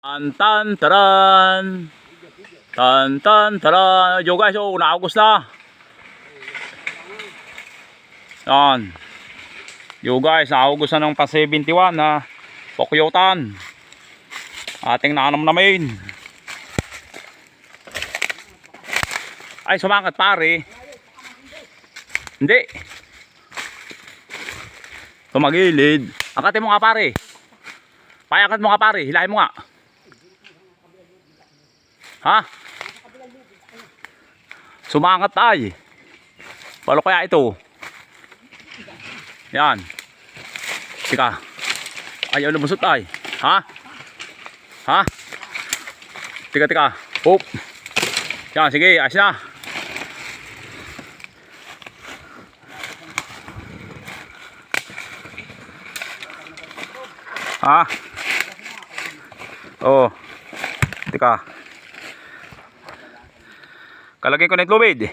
Tan tan taran. Tan tan taran. Yo guys, oh, naugos na. Yan. Yo guys, naugos na ng pa 71 na pokyotan. Ating naanam namin. Ay, sumakat pare. Hindi. Tumagilid. Akatin mo nga pare. Payakat mo nga pare, hilahin mo nga. Ha? Sumangat ay. Paano kaya ito? Yan. Tika. Ayaw lumusot ay. Ha? Ha? Tika. Hop. Yan, sige, ayos na. Ha? Oh. Tika. Kalagay ko na itlubid.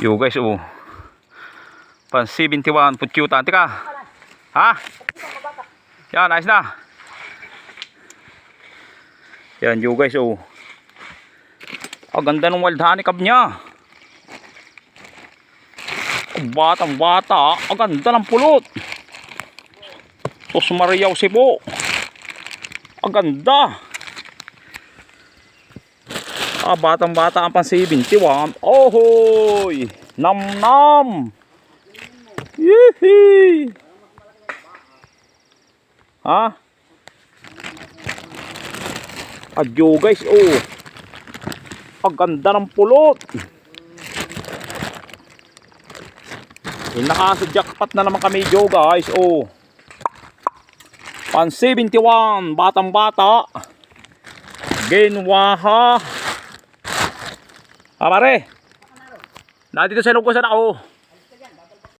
Yo guys, oh. Pan 71 putyutan. Tika. Ha? Yan, ayos na. Yan, yo guys, oh. Ang ganda ng wild honey cab niya. Batang bata. Ang ganda ng pulot. Tos Mariaw Cebu. Ang ganda. Batang bata ang pan 71. Ohoy! Nam nam! Yihi! Ha? Adyo guys, oh. Ang ganda ng pulot. Nakasadjakpat na naman kami dyo guys, oh. Pan 71, batang bata. Genwaha. Pare, na dito sa lukusan ako.